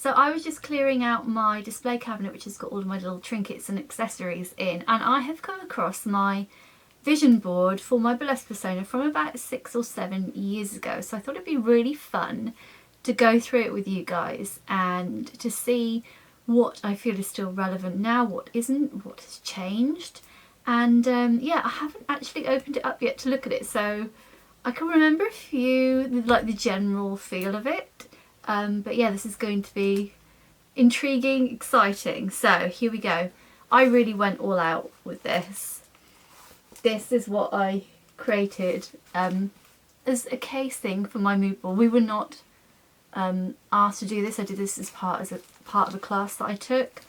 So I was just clearing out my display cabinet, which has got all of my little trinkets and accessories in, and I have come across my vision board for my burlesque persona from about 6 or 7 years ago. So I thought it'd be really fun to go through it with you guys and to see what I feel is still relevant now, what isn't, what has changed. And yeah, I haven't actually opened it up yet to look at it, so I can remember a few, like the general feel of it. But yeah, this is going to be intriguing, exciting. So here we go. I really went all out with this. This is what I created as a casing for my mood board. We were not asked to do this. I did this as part of a class that I took.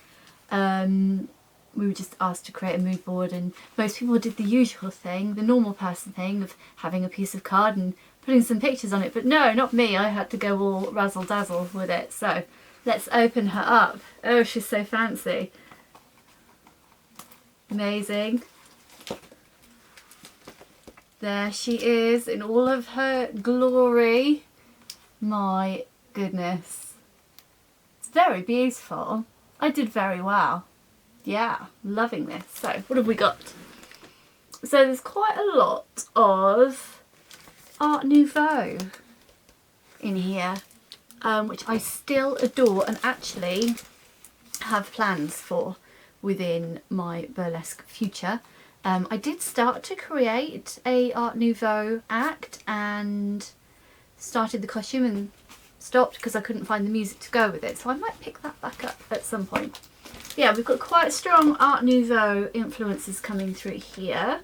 We were just asked to create a mood board, and most people did the usual thing, the normal person thing of having a piece of card and putting some pictures on it. But no, not me. I had to go all razzle dazzle with it. So let's open her up. Oh, she's so fancy. Amazing. There she is in all of her glory. My goodness. It's very beautiful. I did very well. Yeah, loving this. So what have we got? So there's quite a lot of Art Nouveau in here, which I still adore and actually have plans for within my burlesque future. I did start to create a Art Nouveau act and started the costume and stopped because I couldn't find the music to go with it, so I might pick that back up at some point. Yeah, we've got quite strong Art Nouveau influences coming through here.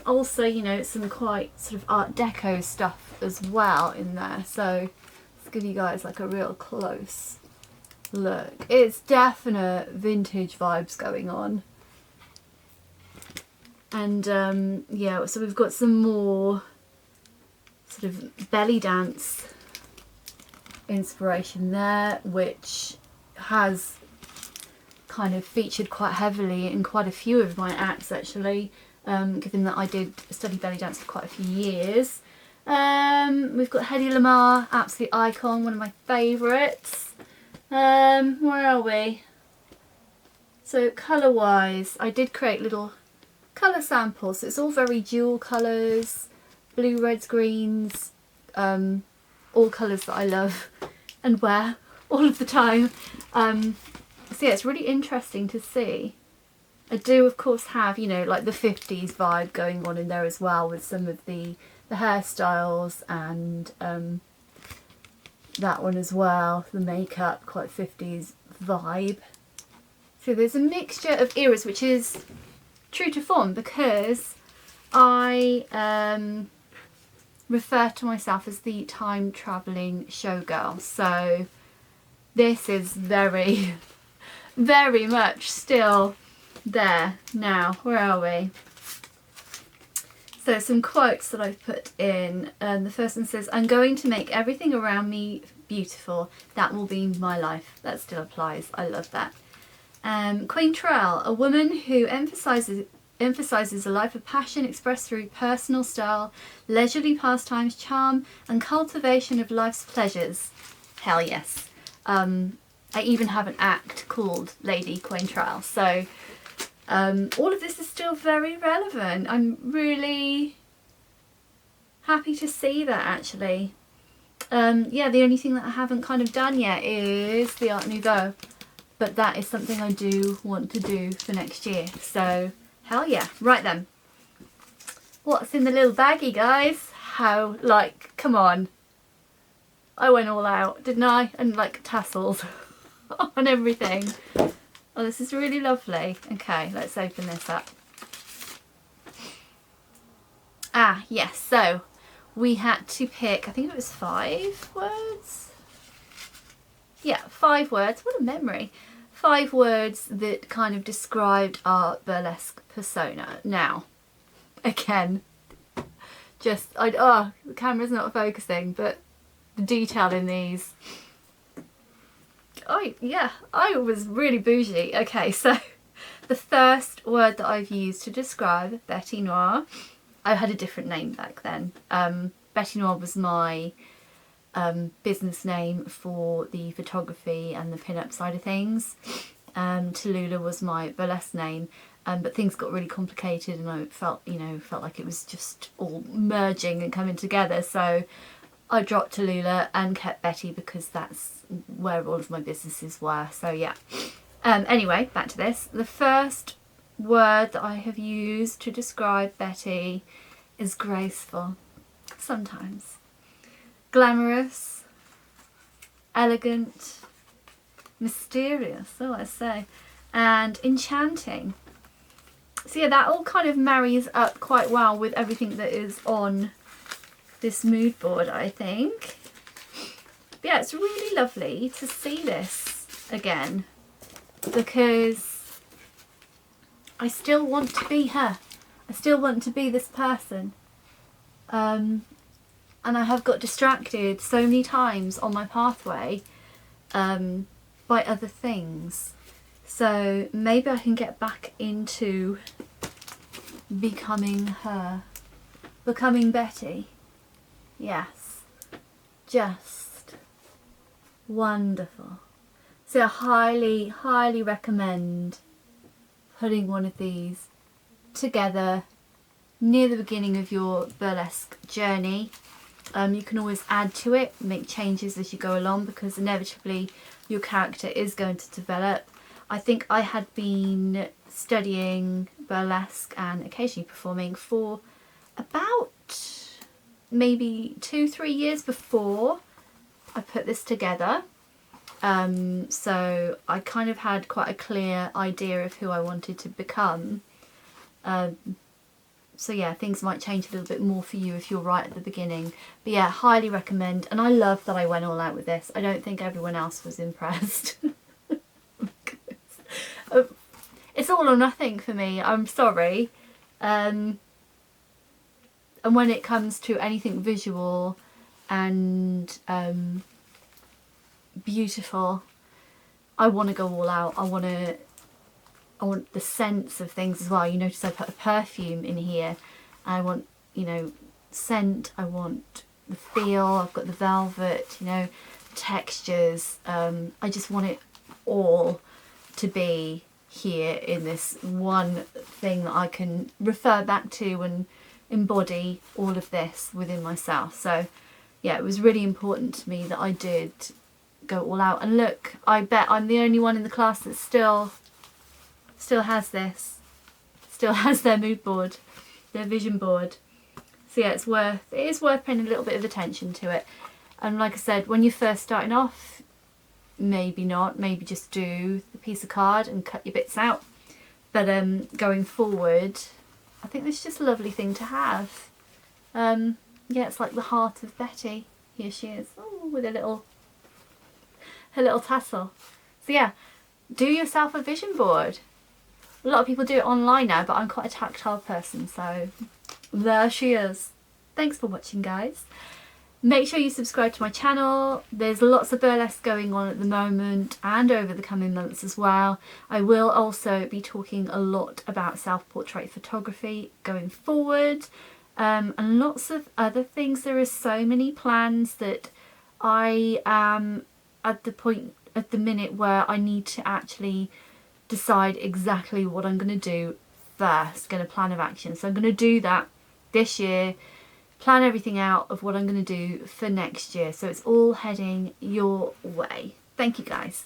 Also, you know, some quite sort of Art Deco stuff as well in there, so let's give you guys like a real close look. It's definite vintage vibes going on. And yeah, so we've got some more sort of belly dance inspiration there, which has kind of featured quite heavily in quite a few of my acts actually, given that I did study belly dance for quite a few years. We've got Hedy Lamarr, absolute icon, one of my favourites. Where are we? So colour wise, I did create little colour samples, so it's all very dual colours, blue, reds, greens, all colours that I love and wear all of the time. So yeah, it's really interesting to see. I do of course have, you know, like the 50s vibe going on in there as well, with some of the hairstyles and that one as well, the makeup, quite 50s vibe. So there's a mixture of eras, which is true to form because I refer to myself as the time travelling showgirl. So this is very, very much still there now. Where are we? So some quotes that I've put in. The first one says, "I'm going to make everything around me beautiful. That will be my life." That still applies. I love that. Queen Trell, a woman who emphasises a life of passion expressed through personal style, leisurely pastimes, charm and cultivation of life's pleasures. Hell yes. I even have an act called Lady Queen Trell. So all of this is still very relevant. I'm really happy to see that actually. Yeah, the only thing that I haven't kind of done yet is the Art Nouveau, but that is something I do want to do for next year. So hell yeah. Right then, what's in the little baggie, guys? How, like, come on, I went all out, didn't I? And like tassels on everything. Oh, this is really lovely. Okay, let's open this up. Ah, yes, so we had to pick, I think it was 5 words? Yeah, 5 words. What a memory. 5 words that kind of described our burlesque persona. Now, again, just, the camera's not focusing, but the detail in these. Oh yeah, I was really bougie. Okay, so the first word that I've used to describe Betty Noir, I had a different name back then. Betty Noir was my business name for the photography and the pin-up side of things. Tallulah was my burlesque name, but things got really complicated, and I felt like it was just all merging and coming together. So I dropped Tallulah and kept Betty because that's where all of my businesses were. So yeah. Anyway, back to this. The first word that I have used to describe Betty is graceful. Sometimes. Glamorous. Elegant. Mysterious, so I say. And enchanting. So yeah, that all kind of marries up quite well with everything that is on this mood board, I think. But yeah, it's really lovely to see this again, because I still want to be her. I still want to be this person. And I have got distracted so many times on my pathway by other things. So maybe I can get back into becoming her. Becoming Betty. Yes. Just wonderful. So I highly, highly recommend putting one of these together near the beginning of your burlesque journey. You can always add to it, make changes as you go along, because inevitably your character is going to develop. I think I had been studying burlesque and occasionally performing for about maybe 2-3 years before I put this together. So I kind of had quite a clear idea of who I wanted to become. So yeah, things might change a little bit more for you if you're right at the beginning. But yeah, highly recommend. And I love that I went all out with this. I don't think everyone else was impressed. It's all or nothing for me. I'm sorry. And when it comes to anything visual and beautiful, I want to go all out. I want the sense of things as well. You notice I put a perfume in here. I want, scent. I want the feel. I've got the velvet, textures. I just want it all to be here in this one thing that I can refer back to and embody all of this within myself. So yeah, it was really important to me that I did go all out. And look, I bet I'm the only one in the class that still has this, still has their mood board, their vision board. So yeah, it is worth paying a little bit of attention to it. And like I said, when you're first starting off, maybe not, maybe just do the piece of card and cut your bits out. But going forward, I think this is just a lovely thing to have. Yeah, it's like the heart of Betty. Here she is, with her little tassel. So yeah, do yourself a vision board. A lot of people do it online now, but I'm quite a tactile person, so there she is. Thanks for watching, guys. Make sure you subscribe to my channel. There's lots of burlesque going on at the moment and over the coming months as well. I will also be talking a lot about self-portrait photography going forward, and lots of other things. There are so many plans that I am at the minute where I need to actually decide exactly what I'm going to do first, get a plan of action. So I'm going to do that this year, plan everything out of what I'm going to do for next year. So it's all heading your way. Thank you, guys.